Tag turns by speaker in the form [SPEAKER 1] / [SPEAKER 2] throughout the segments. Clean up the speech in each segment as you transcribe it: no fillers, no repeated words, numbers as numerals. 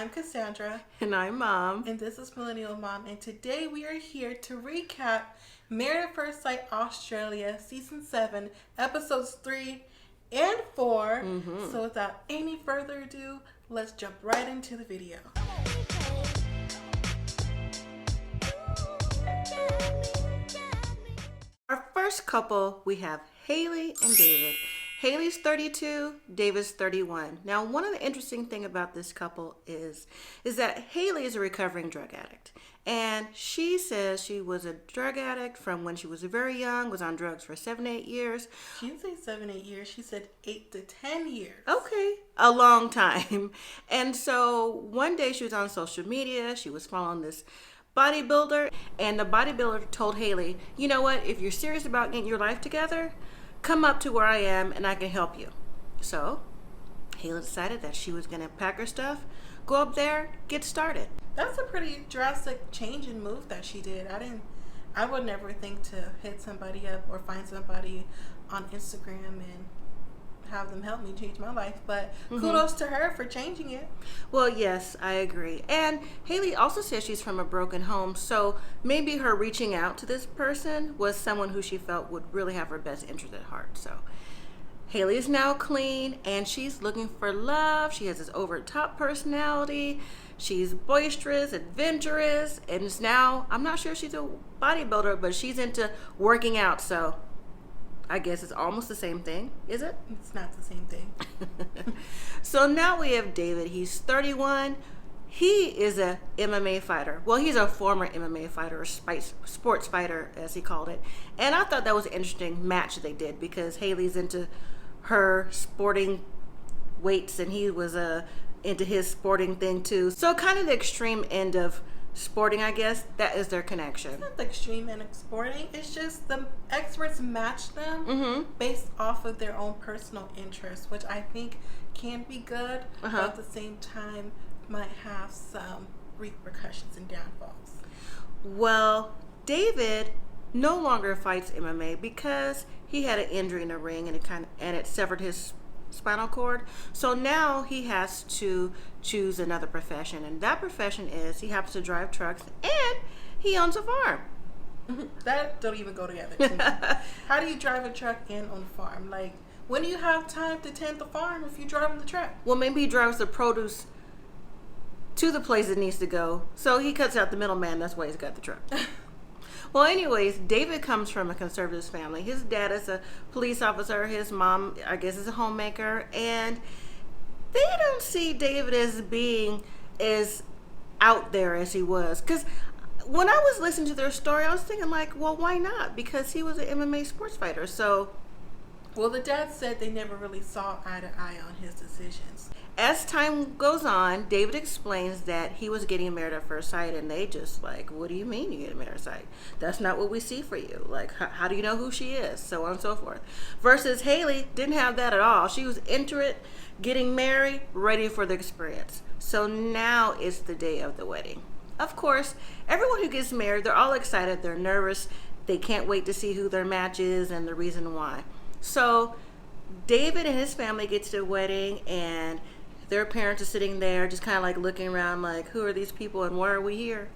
[SPEAKER 1] I'm Cassandra.
[SPEAKER 2] And I'm Mom.
[SPEAKER 1] And this is Millennial and Mom. And today we are here to recap Married at First Sight Australia Season 7, Episodes 3 and 4. So without any further ado, let's jump right into the video.
[SPEAKER 2] Our first couple, we have Haley and David. Haley's 32, David's 31. Now, one of the interesting things about this couple is that Haley is a recovering drug addict. And she says she was a drug addict from when she was very young, was on drugs for 7 to 8 years.
[SPEAKER 1] She didn't say 7, 8 years. She said 8 to 10 years.
[SPEAKER 2] Okay, a long time. And so one day she was on social media. She was following this bodybuilder. And the bodybuilder told Haley, you know what, if you're serious about getting your life together, come up to where I am and I can help you. So Haley decided that she was going to pack her stuff, go up there, get started.
[SPEAKER 1] That's a pretty drastic change in move that she did. I would never think to hit somebody up or find somebody on Instagram and have them help me change my life, but kudos to her for changing it.
[SPEAKER 2] Well, yes, I agree. And Haley also says she's from a broken home, so maybe her reaching out to this person was someone who she felt would really have her best interest at heart. So Haley is now clean and she's looking for love. She has this over-the-top personality. She's boisterous, adventurous, and is now, I'm not sure if she's a bodybuilder, but she's into working out, so I guess it's almost the same thing, is it?
[SPEAKER 1] It's not the same thing.
[SPEAKER 2] So now we have David. He's 31. He is a MMA fighter. Well, he's a former MMA fighter, or sports fighter, as he called it. And I thought that was an interesting match they did because Haley's into her sporting weights and he was into his sporting thing too. So kind of the extreme end of sporting, I guess. That is their connection.
[SPEAKER 1] It's not the extreme end of sporting. It's just the experts match them based off of their own personal interests, which I think can be good, but at the same time might have some repercussions and downfalls.
[SPEAKER 2] Well, David no longer fights MMA because he had an injury in the ring and it severed his spinal cord. So now he has to choose another profession, and that profession is he happens to drive trucks and he owns a farm.
[SPEAKER 1] That don't even go together to me. How do you drive a truck and own a farm? Like, when do you have time to tend the farm if you drive the truck?
[SPEAKER 2] Well, maybe he drives the produce to the place it needs to go, so he cuts out the middleman. That's why he's got the truck. Well, anyways, David comes from a conservative family. His dad is a police officer. His mom, I guess, is a homemaker. And they don't see David as being as out there as he was. Because when I was listening to their story, I was thinking, like, well, why not? Because he was an MMA sports fighter. So,
[SPEAKER 1] well, the dad said they never really saw eye to eye on his decisions.
[SPEAKER 2] As time goes on, David explains that he was getting married at first sight, and they just like, what do you mean you get married at sight? That's not what we see for you. Like, how do you know who she is? So on and so forth. Versus Haley didn't have that at all. She was into it, getting married, ready for the experience. So now it's the day of the wedding. Of course, everyone who gets married, they're all excited, they're nervous, they can't wait to see who their match is and the reason why. So David and his family get to the wedding, and their parents are sitting there just kind of like looking around like, who are these people and why are we here?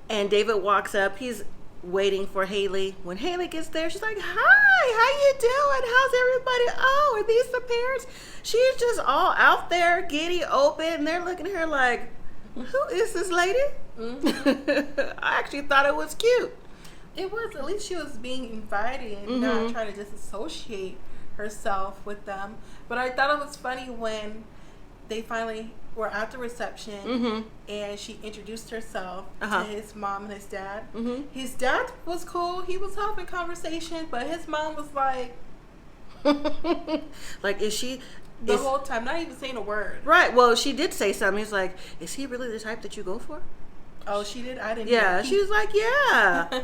[SPEAKER 2] And David walks up. He's waiting for Haley. When Haley gets there, she's like, hi, how you doing? How's everybody? Oh, are these the parents? She's just all out there, giddy, open, and they're looking at her like, who is this lady? I actually thought it was cute.
[SPEAKER 1] It was. At least she was being invited and not trying to disassociate herself with them. But I thought it was funny when they finally were at the reception and she introduced herself to his mom and his dad. His dad was cool. He was having conversation, but his mom was like,
[SPEAKER 2] like, is she
[SPEAKER 1] the whole time not even saying a word.
[SPEAKER 2] Right. Well, she did say something. He's like, is he really the type that you go for?
[SPEAKER 1] Oh, she did? I didn't
[SPEAKER 2] Yeah, she was like, yeah.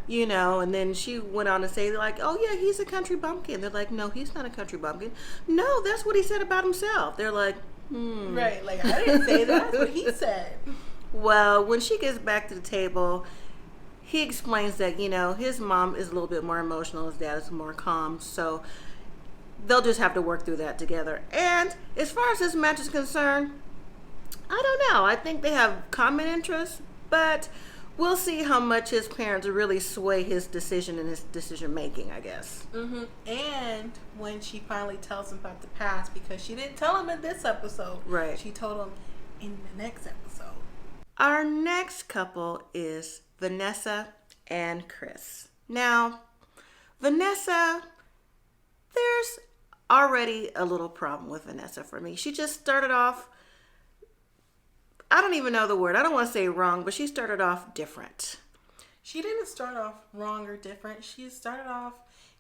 [SPEAKER 2] You know, and then she went on to say, like, oh, yeah, he's a country bumpkin. They're like, no, he's not a country bumpkin. No, that's what he said about himself. They're like,
[SPEAKER 1] Right, like, I didn't say that. That's what he said.
[SPEAKER 2] Well, when she gets back to the table, he explains that, you know, his mom is a little bit more emotional. His dad is more calm. So they'll just have to work through that together. And as far as this match is concerned, I don't know. I think they have common interests, but we'll see how much his parents really sway his decision and his decision making, I guess.
[SPEAKER 1] And when she finally tells him about the past, because she didn't tell him in this episode.
[SPEAKER 2] Right.
[SPEAKER 1] She told him in the next episode.
[SPEAKER 2] Our next couple is Vanessa and Chris. Now, Vanessa, there's already a little problem with Vanessa for me. She just started off, I don't even know the word. I don't want to say wrong, but she started off different.
[SPEAKER 1] She didn't start off wrong or different. She started off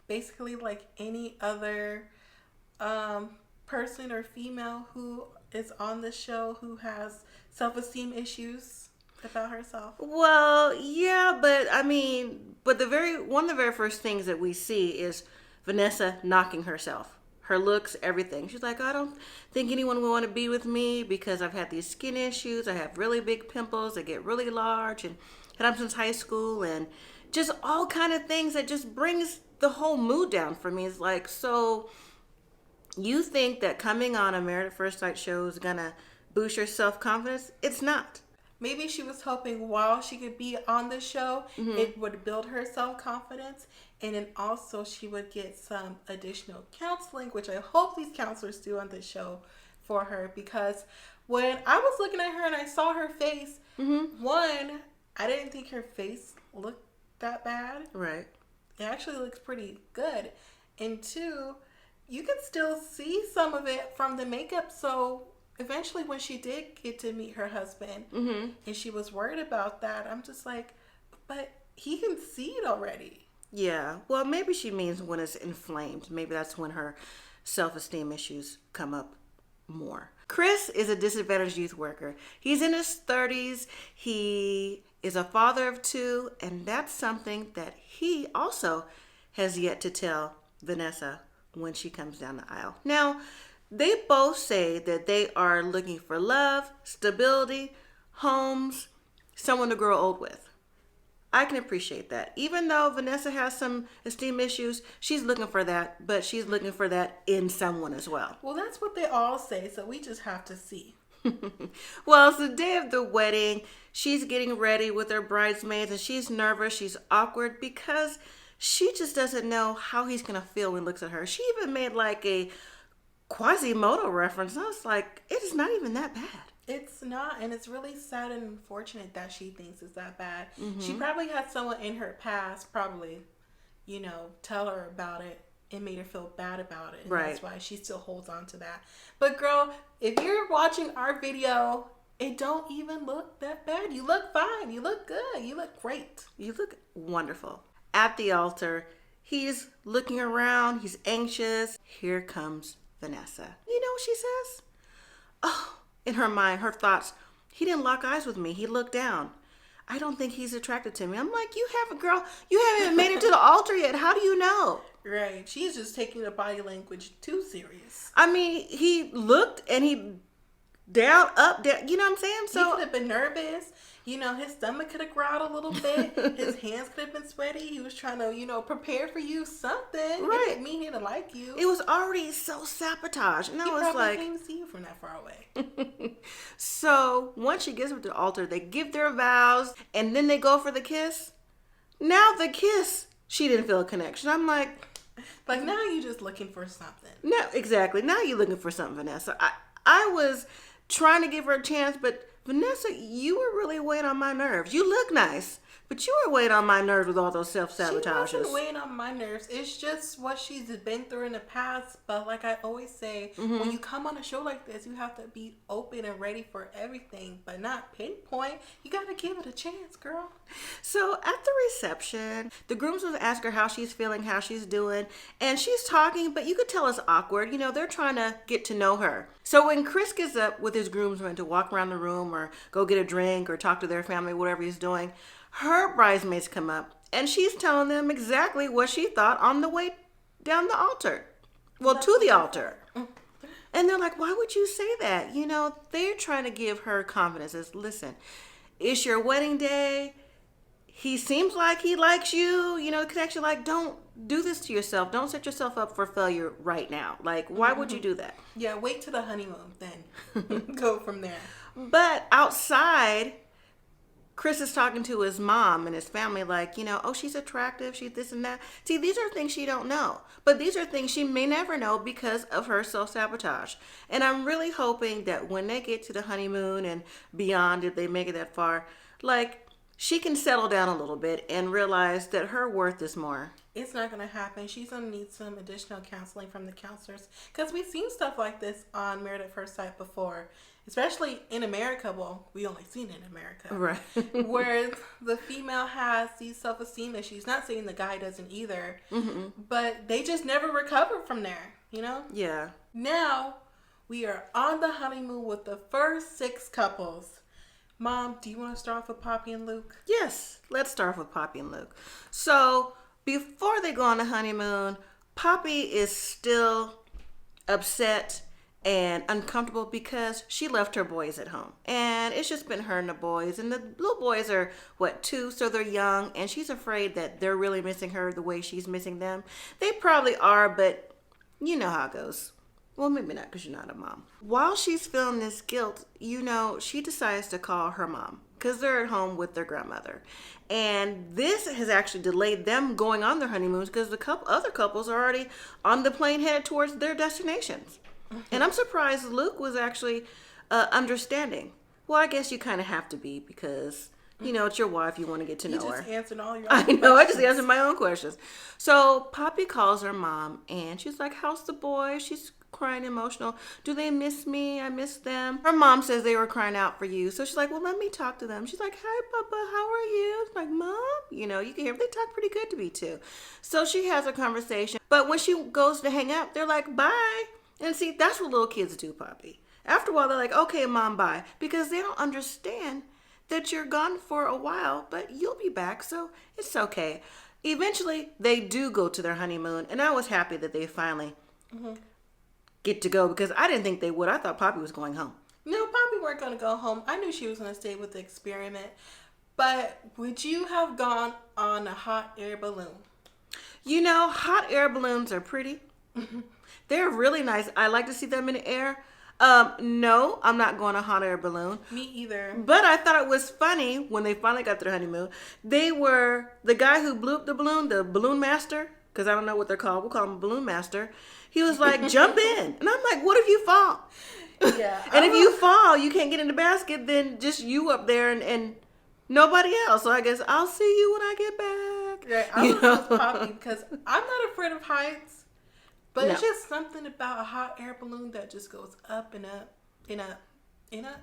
[SPEAKER 1] basically like any other person or female who is on the show who has self-esteem issues about herself.
[SPEAKER 2] Well, yeah, but I mean, one of the very first things that we see is Vanessa knocking herself. Her looks, everything. She's like, I don't think anyone will want to be with me because I've had these skin issues. I have really big pimples that get really large and had them since high school, and just all kind of things that just brings the whole mood down for me. It's like, so you think that coming on a Married at First Sight show is going to boost your self-confidence? It's not.
[SPEAKER 1] Maybe she was hoping while she could be on the show, it would build her self-confidence. And then also she would get some additional counseling, which I hope these counselors do on the show for her. Because when I was looking at her and I saw her face, one, I didn't think her face looked that bad.
[SPEAKER 2] Right.
[SPEAKER 1] It actually looks pretty good. And two, you can still see some of it from the makeup. So eventually when she did get to meet her husband and she was worried about that, I'm just like, but he can see it already.
[SPEAKER 2] Yeah. Well, maybe she means when it's inflamed. Maybe that's when her self-esteem issues come up more. Chris is a disadvantaged youth worker. He's in his 30s. He is a father of 2, and that's something that he also has yet to tell Vanessa when she comes down the aisle. Now, they both say that they are looking for love, stability, homes, someone to grow old with. I can appreciate that. Even though Vanessa has some esteem issues, she's looking for that, but she's looking for that in someone as well.
[SPEAKER 1] Well, that's what they all say, so we just have to see.
[SPEAKER 2] Well, it's the day of the wedding. She's getting ready with her bridesmaids, and she's nervous. She's awkward because she just doesn't know how he's going to feel when he looks at her. She even made like a Quasimodo reference. I was like, it is not even that bad.
[SPEAKER 1] It's not, and it's really sad and unfortunate that she thinks it's that bad. She probably had someone in her past probably, tell her about it and made her feel bad about it. And
[SPEAKER 2] right.
[SPEAKER 1] That's why she still holds on to that. But girl, if you're watching our video, it don't even look that bad. You look fine. You look good. You look great.
[SPEAKER 2] You look wonderful. At the altar, he's looking around. He's anxious. Here comes Vanessa. You know what she says? Oh. In her mind, her thoughts, he didn't lock eyes with me. He looked down. I don't think he's attracted to me. I'm like, you haven't even made it to the altar yet. How do you know?
[SPEAKER 1] Right. She's just taking the body language too serious.
[SPEAKER 2] I mean, he looked and he down, up, down. You know what I'm saying? So
[SPEAKER 1] he could have been nervous. His stomach could have growled a little bit. His hands could have been sweaty. He was trying to, prepare for you something.
[SPEAKER 2] Right.
[SPEAKER 1] It didn't mean he didn't like you.
[SPEAKER 2] It was already self-sabotage. And I was like,
[SPEAKER 1] he probably can't see you from that far away.
[SPEAKER 2] So once she gets up to the altar, they give their vows, and then they go for the kiss. Now the kiss, she didn't feel a connection. I'm like
[SPEAKER 1] now you're just looking for something.
[SPEAKER 2] No, exactly. Now you're looking for something, Vanessa. I was trying to give her a chance, but Vanessa, you were really weighing on my nerves. You look nice, but you were weighing on my nerves with all those self-sabotages.
[SPEAKER 1] She wasn't weighing on my nerves. It's just what she's been through in the past. But like I always say, when you come on a show like this, you have to be open and ready for everything, but not pinpoint. You got to give it a chance, girl.
[SPEAKER 2] So at the reception, the groomsmen ask her how she's feeling, how she's doing, and she's talking, but you could tell it's awkward. They're trying to get to know her. So when Chris gets up with his groomsmen to walk around the room or go get a drink or talk to their family, whatever he's doing, her bridesmaids come up and she's telling them exactly what she thought on the way down the altar. Well, to the altar. And they're like, why would you say that? They're trying to give her confidence. Listen, it's your wedding day. He seems like he likes you. Connection, don't do this to yourself. Don't set yourself up for failure right now. Why would you do that?
[SPEAKER 1] Yeah, wait till the honeymoon, then go from there.
[SPEAKER 2] But outside, Chris is talking to his mom and his family like, oh, she's attractive, she's this and that. See, these are things she don't know. But these are things she may never know because of her self-sabotage. And I'm really hoping that when they get to the honeymoon and beyond, if they make it that far, like, she can settle down a little bit and realize that her worth is more.
[SPEAKER 1] It's not going to happen. She's going to need some additional counseling from the counselors. Because we've seen stuff like this on Married at First Sight before. Especially in America. Well, we only seen it in America.
[SPEAKER 2] Right.
[SPEAKER 1] Where the female has these self-esteem issues. Not saying the guy doesn't either. Mm-hmm. But they just never recover from there.
[SPEAKER 2] Yeah.
[SPEAKER 1] Now, we are on the honeymoon with the first 6 couples. Mom, do you want to start off with Poppy and Luke?
[SPEAKER 2] Yes. Let's start with Poppy and Luke. So, before they go on the honeymoon, Poppy is still upset and uncomfortable because she left her boys at home. And it's just been her and the boys. And the little boys are, 2? So they're young. And she's afraid that they're really missing her the way she's missing them. They probably are, but you know how it goes. Well, maybe not because you're not a mom. While she's feeling this guilt, she decides to call her mom because they're at home with their grandmother. And this has actually delayed them going on their honeymoons because the other couples are already on the plane headed towards their destinations. And I'm surprised Luke was actually understanding. Well, I guess you kind of have to be because, it's your wife. You want to get to know her.
[SPEAKER 1] You just answered all your own
[SPEAKER 2] questions.
[SPEAKER 1] I
[SPEAKER 2] just answered my own questions. So Poppy calls her mom and she's like, how's the boy? She's crying emotional. Do they miss me? I miss them. Her mom says they were crying out for you. So she's like, well, let me talk to them. She's like, hi, Papa. How are you? It's like, Mom, you can hear they talk pretty good to me too. So she has a conversation. But when she goes to hang up, they're like, bye. And see, that's what little kids do, Poppy. After a while, they're like, okay, Mom, bye. Because they don't understand that you're gone for a while, but you'll be back, so it's okay. Eventually, they do go to their honeymoon, and I was happy that they finally get to go because I didn't think they would. I thought Poppy was going home.
[SPEAKER 1] No, Poppy weren't going to go home. I knew she was going to stay with the experiment. But would you have gone on a hot air balloon?
[SPEAKER 2] Hot air balloons are pretty. They're really nice. I like to see them in the air. No, I'm not going on a hot air balloon.
[SPEAKER 1] Me either.
[SPEAKER 2] But I thought it was funny when they finally got to their honeymoon. They were the guy who blew up the balloon master, because I don't know what they're called. We'll call him balloon master. He was like, jump in. And I'm like, what if you fall?
[SPEAKER 1] Yeah.
[SPEAKER 2] And if you fall, you can't get in the basket, then just you up there and nobody else. So I guess I'll see you when I get back.
[SPEAKER 1] Right. I was with Poppy because I'm not afraid of heights. But it's just something about a hot air balloon that just goes up and up and up and up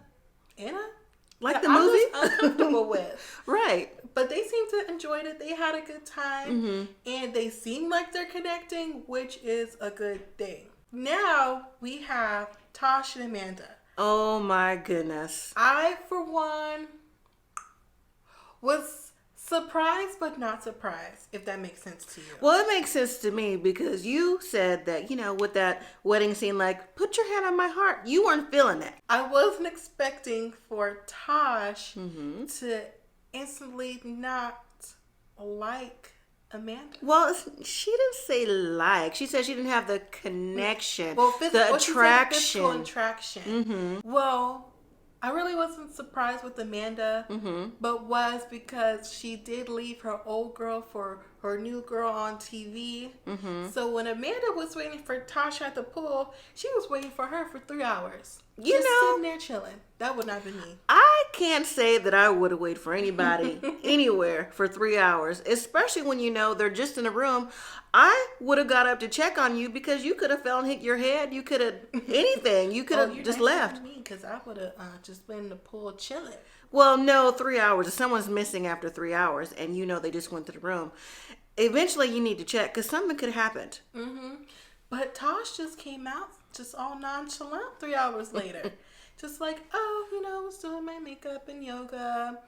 [SPEAKER 1] and up.
[SPEAKER 2] Like the movie?
[SPEAKER 1] I'm just uncomfortable with.
[SPEAKER 2] Right.
[SPEAKER 1] But they seem to enjoy it. They had a good time. And they seem like they're connecting, which is a good thing. Now we have Tosh and Amanda.
[SPEAKER 2] Oh my goodness.
[SPEAKER 1] I, for one, was surprised but not surprised, if that makes sense to you.
[SPEAKER 2] Well, it makes sense to me because you said that, with that wedding scene, like, put your hand on my heart. You weren't feeling that.
[SPEAKER 1] I wasn't expecting for Tosh to instantly not like Amanda.
[SPEAKER 2] Well, she didn't say like. She said she didn't have the connection,
[SPEAKER 1] the
[SPEAKER 2] attraction.
[SPEAKER 1] Physical attraction. Well, I really wasn't surprised with Amanda, but was because she did leave her old girl for her new girl on TV. So when Amanda was waiting for Tasha at the pool, she was waiting for her for 3 hours. Just sitting there chilling. That would not be me.
[SPEAKER 2] I can't say that I would have waited for anybody anywhere for 3 hours, especially when they're just in a room. I would have got up to check on you because you could have fell and hit your head. You could have anything. You could have just left.
[SPEAKER 1] Because I would have just been in the pool chilling.
[SPEAKER 2] Well, no, 3 hours. If someone's missing after 3 hours and they just went to the room, eventually you need to check because something could have happened.
[SPEAKER 1] But Tosh just came out just all nonchalant 3 hours later. Just like, I was doing my makeup and yoga.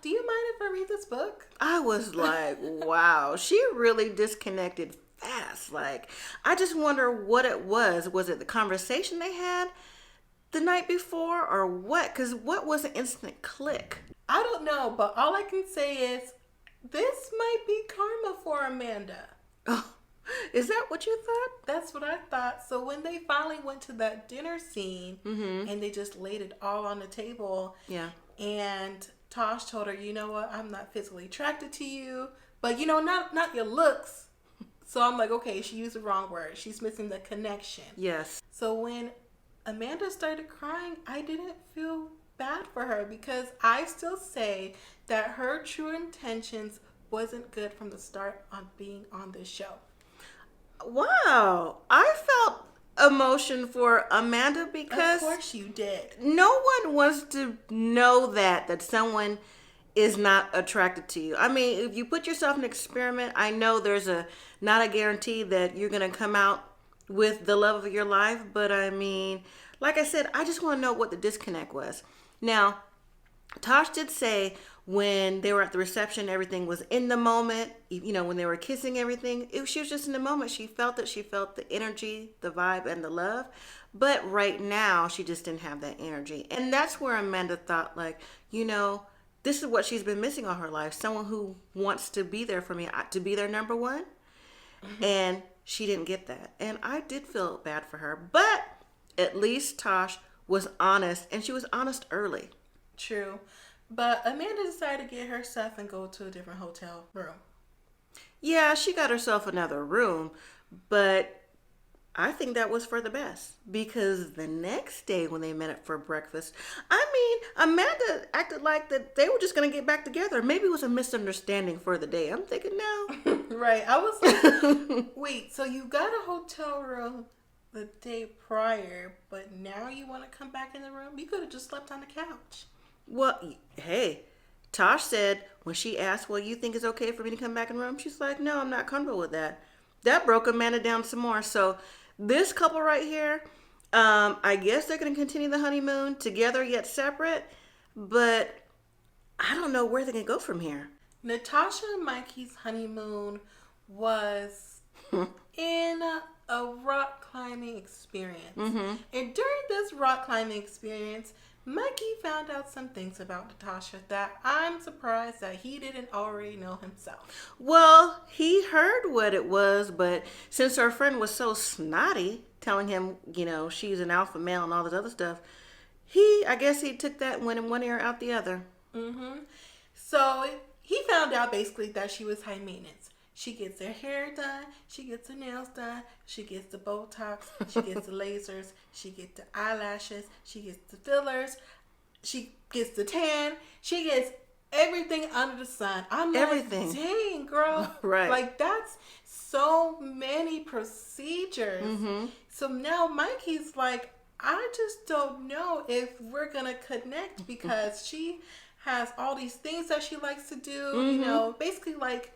[SPEAKER 1] Do you mind if I read this book?
[SPEAKER 2] I was like, wow, she really disconnected fast. Like, I just wonder what it was. Was it the conversation they had the night before or what? Because what was an instant click?
[SPEAKER 1] I don't know, but all I can say is this might be karma for Amanda.
[SPEAKER 2] Oh, Is that what you thought?
[SPEAKER 1] That's what I thought. So when they finally went to that dinner scene and they just laid it all on the table,
[SPEAKER 2] Yeah.
[SPEAKER 1] and Tosh told her, you know what, I'm not physically attracted to you, but you know, not your looks. So I'm like, okay, she used the wrong word. She's missing the connection.
[SPEAKER 2] Yes.
[SPEAKER 1] So when Amanda started crying, I didn't feel bad for her because I still say that her true intentions wasn't good from the start on being on this show.
[SPEAKER 2] Wow. I felt emotion for Amanda because
[SPEAKER 1] Of course you did.
[SPEAKER 2] no one wants to know that someone is not attracted to you. I mean, if you put yourself in an experiment, I know there's not a guarantee that you're going to come out with the love of your life, but I mean, like I said, I just want to know what the disconnect was. Now, Tosh did say when they were at the reception, everything was in the moment. You know, when they were kissing, everything, she was just in the moment. She felt it. She felt the energy, the vibe, and the love. But right now, she just didn't have that energy. And that's where Amanda thought, like, you know, this is what she's been missing all her life. Someone who wants to be there for me, to be their number one. Mm-hmm. And she didn't get that. And I did feel bad for her. But at least Tosh was honest, and she was honest early.
[SPEAKER 1] True. But Amanda decided to get her stuff and go to a different hotel room.
[SPEAKER 2] Yeah, she got herself another room, but I think that was for the best because the next day when they met up for breakfast, I mean, Amanda acted like that they were just going to get back together. Maybe it was a misunderstanding for the day. I'm thinking, no.
[SPEAKER 1] Right. I was like, wait, so you got a hotel room the day prior, but now you want to come back in the room? You could have just slept on the couch.
[SPEAKER 2] Well, hey, Tosh said when she asked, well, you think it's okay for me to come back in the room? She's like, no, I'm not comfortable with that. That broke Amanda down some more. So this couple right here, I guess they're going to continue the honeymoon together yet separate, but I don't know where they're going to go from here.
[SPEAKER 1] Natasha and Mikey's honeymoon was in a rock climbing experience. Mm-hmm. And during this rock climbing experience, Mikey found out some things about Natasha that I'm surprised that he didn't already know himself.
[SPEAKER 2] Well, he heard what it was, but since her friend was so snotty, telling him, you know, she's an alpha male and all this other stuff, I guess he took that and went in one ear out the other.
[SPEAKER 1] Mm-hmm. So he found out basically that she was high maintenance. She gets her hair done, she gets her nails done, she gets the Botox, she gets the lasers, she gets the eyelashes, she gets the fillers, she gets the tan, she gets everything under the sun. I'm
[SPEAKER 2] everything.
[SPEAKER 1] Like, dang, girl.
[SPEAKER 2] Right.
[SPEAKER 1] Like, that's so many procedures. Mm-hmm. So now Mikey's like, I just don't know if we're going to connect because she has all these things that she likes to do, mm-hmm. you know, basically like,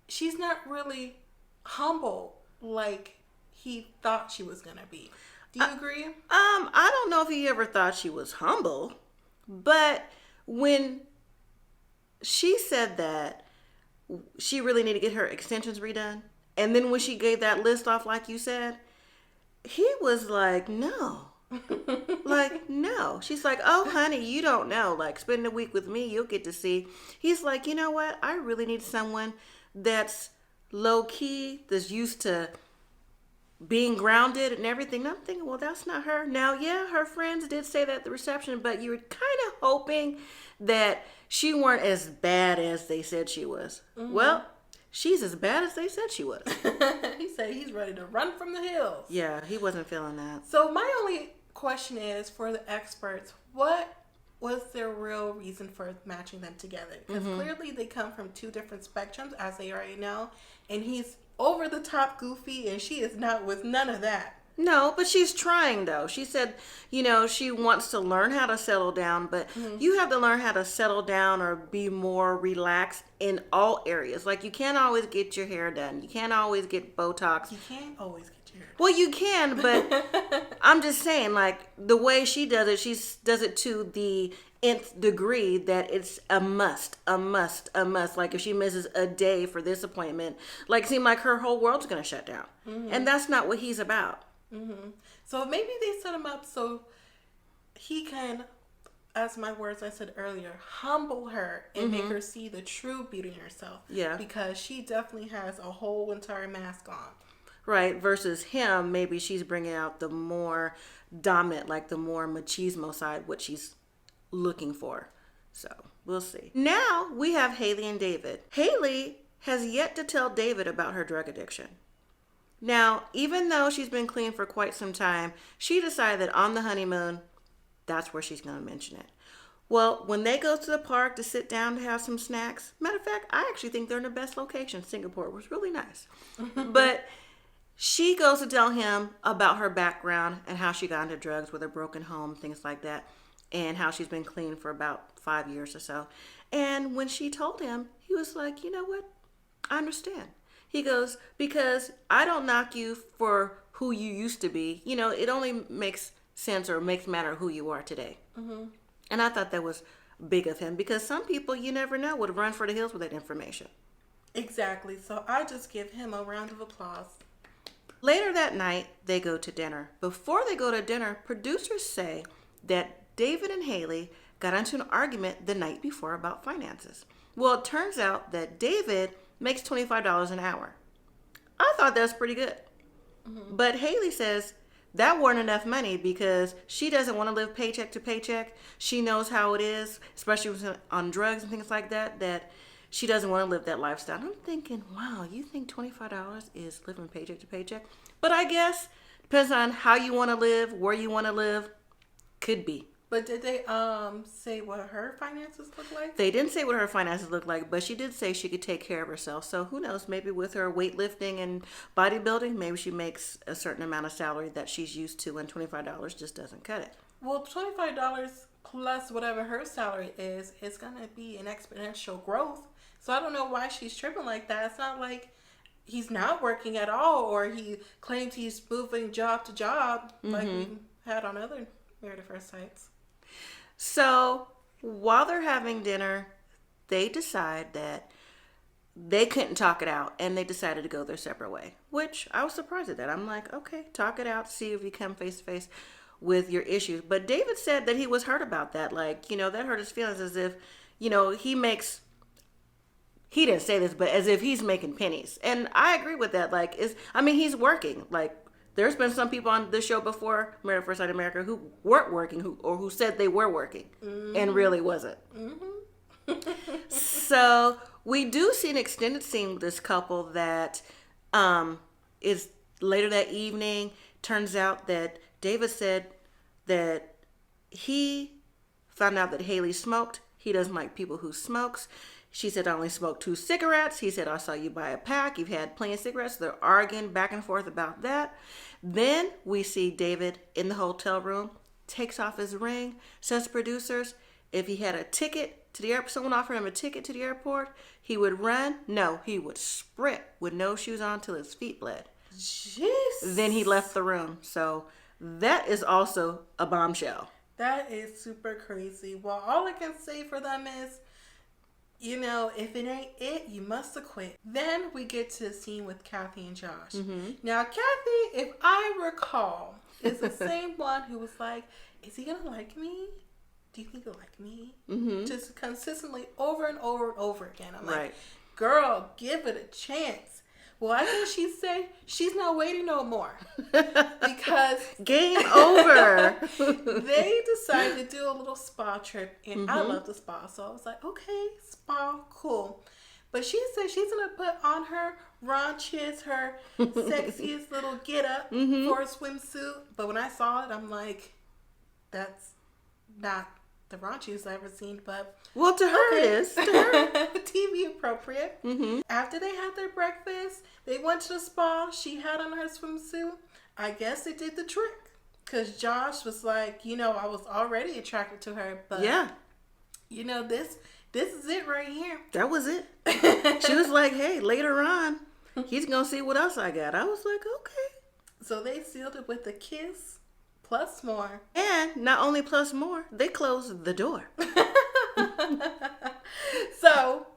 [SPEAKER 1] she's not really humble like he thought she was going to be. Do you agree?
[SPEAKER 2] I don't know if he ever thought she was humble, but when she said that she really needed to get her extensions redone, and then when she gave that list off like you said, he was like, no. Like, no. She's like, oh, honey, you don't know. Like, spend a week with me, you'll get to see. He's like, you know what? I really need someone that's low-key, that's used to being grounded and everything. And I'm thinking, well, that's not her. Now, yeah, her friends did say that at the reception, but you were kind of hoping that she weren't as bad as they said she was. Mm-hmm. Well, she's as bad as they said she was.
[SPEAKER 1] He said he's ready to run from the hills.
[SPEAKER 2] Yeah, he wasn't feeling that.
[SPEAKER 1] So my only question is, for the experts, what was their real reason for matching them together? Because mm-hmm. clearly they come from two different spectrums, as they already know. And he's over the top goofy, and she is not with none of that.
[SPEAKER 2] No, but she's trying, though. She said, you know, she wants to learn how to settle down, but mm-hmm. you have to learn how to settle down or be more relaxed in all areas. Like, you can't always get your hair done. You can't always get Botox.
[SPEAKER 1] You can't always get your hair done.
[SPEAKER 2] Well, you can, but I'm just saying, like, the way she does it, she does it to the nth degree that it's a must. Like, if she misses a day for this appointment, like, it seemed like her whole world's going to shut down. Mm-hmm. And that's not what he's about.
[SPEAKER 1] Mm-hmm. So maybe they set him up so he can as my words I said earlier, humble her and make her see the true beauty in herself.
[SPEAKER 2] Yeah.
[SPEAKER 1] Because she definitely has a whole entire mask on.
[SPEAKER 2] Right, versus him, maybe she's bringing out the more dominant, like the more machismo side, what she's looking for. So, we'll see. Now, we have Haley and David. Haley has yet to tell David about her drug addiction. Now, even though she's been clean for quite some time, she decided that on the honeymoon, that's where she's going to mention it. Well, when they go to the park to sit down to have some snacks, matter of fact, I actually think they're in the best location. Singapore was really nice. But she goes to tell him about her background and how she got into drugs with a broken home, things like that, and how she's been clean for about 5 years or so. And when she told him, he was like, you know what? I understand. He goes, because I don't knock you for who you used to be. You know, it only makes sense or makes matter who you are today. And I thought that was big of him, because some people, you never know, would run for the hills with that information.
[SPEAKER 1] Exactly. So I just give him a round of applause.
[SPEAKER 2] Later that night, they go to dinner. Before they go to dinner, producers say that David and Haley got into an argument the night before about finances. Well, it turns out that David makes $25 an hour. I thought that was pretty good. But Haley says that wasn't enough money because she doesn't want to live paycheck to paycheck. She knows how it is, especially on drugs and things like that, that she doesn't want to live that lifestyle. I'm thinking, wow, you think $25 is living paycheck to paycheck? But I guess depends on how you want to live, where you want to live. Could be.
[SPEAKER 1] But did they say what her finances look like?
[SPEAKER 2] They didn't say what her finances look like, but she did say she could take care of herself. So who knows? Maybe with her weightlifting and bodybuilding, maybe she makes a certain amount of salary that she's used to, and $25 just doesn't cut it.
[SPEAKER 1] Well, $25 plus whatever her salary is going to be an exponential growth. So I don't know why she's tripping like that. It's not like he's not working at all, or he claims he's moving job to job like we had on other Married at First Sights.
[SPEAKER 2] So while they're having dinner, they decide that they couldn't talk it out, and they decided to go their separate way, which I was surprised at that. I'm like, okay, talk it out, see if you come face to face with your issues. But David said that he was hurt about that. Like, you know, that hurt his feelings, as if, you know, he didn't say this, but as if he's making pennies. And I agree with that. Like, he's working. Like, there's been some people on this show before, Married at First Sight America, who weren't working, who said they were working, and really wasn't. So we do see an extended scene with this couple that is later that evening. Turns out that David said that he found out that Haley smoked. He doesn't like people who smokes. She said, I only smoked 2 cigarettes. He said, I saw you buy a pack. You've had plenty of cigarettes. They're arguing back and forth about that. Then we see David in the hotel room, takes off his ring, says to producers, if he had a ticket to the airport, someone offered him a ticket to the airport, he would run. No, he would sprint with no shoes on till his feet bled.
[SPEAKER 1] Jeez.
[SPEAKER 2] Then he left the room. So that is also a bombshell.
[SPEAKER 1] That is super crazy. Well, all I can say for them is, you know, if it ain't it, you must have quit. Then we get to the scene with Cathy and Josh. Now, Cathy, if I recall, is the same one who was like, is he going to like me? Do you think he'll like me? Just consistently over and over and over again. I'm like, girl, give it a chance. Well, I think she said she's not waiting no more. Because
[SPEAKER 2] game over.
[SPEAKER 1] They decided to do a little spa trip, and I love the spa. So I was like, okay, spa, cool. But she said she's going to put on her raunchiest, her sexiest little get-up for a swimsuit. But when I saw it, I'm like, that's not the raunchiest I've ever seen, but
[SPEAKER 2] well, to her it is. To her.
[SPEAKER 1] TV appropriate. After they had their breakfast, they went to the spa. She had on her swimsuit. I guess it did the trick, because Josh was like, you know, I was already attracted to her, but you know, this is it right here.
[SPEAKER 2] That was it. She was like, hey, later on, he's gonna see what else I got. I was like, okay.
[SPEAKER 1] So they sealed it with a kiss. Plus more.
[SPEAKER 2] And not only plus more, they closed the door.
[SPEAKER 1] So,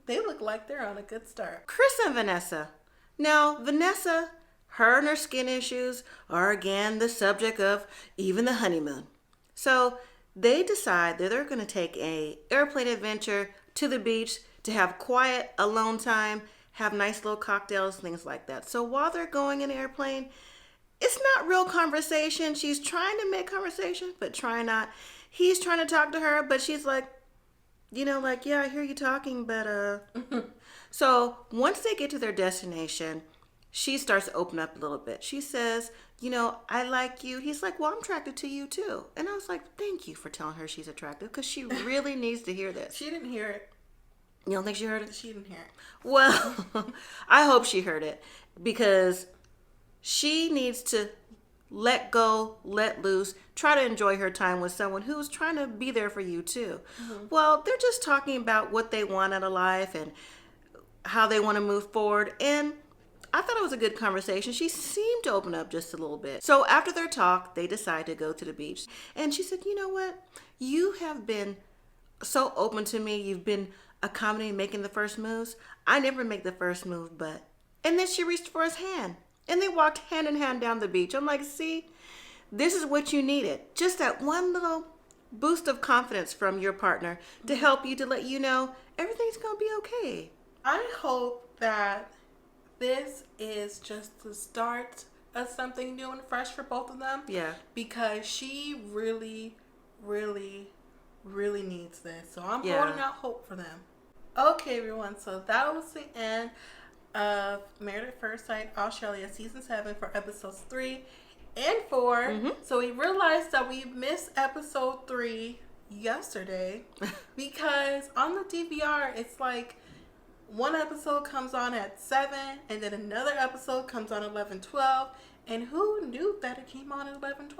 [SPEAKER 1] they look like they're on a good start.
[SPEAKER 2] Chris and Vanessa. Now, Vanessa, her and her skin issues are again the subject of even the honeymoon. So, they decide that they're going to take a airplane adventure to the beach to have quiet, alone time, have nice little cocktails, things like that. So while they're going in the airplane, it's not real conversation. She's trying to make conversation, but trying not. He's trying to talk to her, but she's like, yeah, I hear you talking, but So once they get to their destination, she starts to open up a little bit. She says, I like you. He's like, well, I'm attracted to you too. And I was like, thank you for telling her she's attractive, because she really needs to hear this.
[SPEAKER 1] She didn't hear it.
[SPEAKER 2] You don't think she heard it?
[SPEAKER 1] She didn't hear it.
[SPEAKER 2] Well, I hope she heard it, because she needs to let go, let loose, try to enjoy her time with someone who's trying to be there for you too. Mm-hmm. Well, they're just talking about what they want out of life and how they want to move forward. And I thought it was a good conversation. She seemed to open up just a little bit. So after their talk, they decide to go to the beach. And she said, you know what? You have been so open to me. You've been accommodating, making the first moves. I never make the first move, but... And then she reached for his hand. And they walked hand in hand down the beach. I'm like, see, this is what you needed. Just that one little boost of confidence from your partner to help you, to let you know everything's going to be okay.
[SPEAKER 1] I hope that this is just the start of something new and fresh for both of them.
[SPEAKER 2] Yeah.
[SPEAKER 1] Because she really, really, really needs this. So I'm holding out hope for them. Okay, everyone. So that was the end of Married at First Sight Australia Season 7 for episodes 3 and 4. Mm-hmm. So we realized that we missed episode 3 yesterday because on the DVR it's like one episode comes on at 7 and then another episode comes on 11:12, and who knew that it came on at 11:12?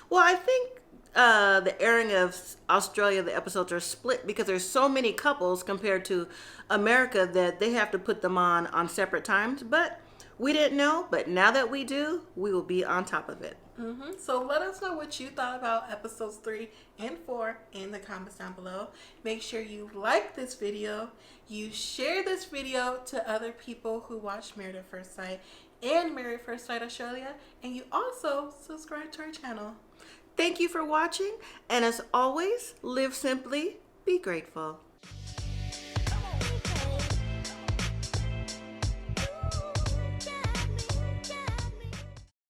[SPEAKER 2] Well, I think the airing of Australia, the episodes are split because there's so many couples compared to America that they have to put them on separate times. But we didn't know. But now that we do, we will be on top of it.
[SPEAKER 1] Mm-hmm. So let us know what you thought about episodes 3 and 4 in the comments down below. Make sure you like this video, you share this video to other people who watch Married at First Sight and Married at First Sight Australia, and you also subscribe to our channel.
[SPEAKER 2] Thank you for watching, and as always, live simply, be grateful.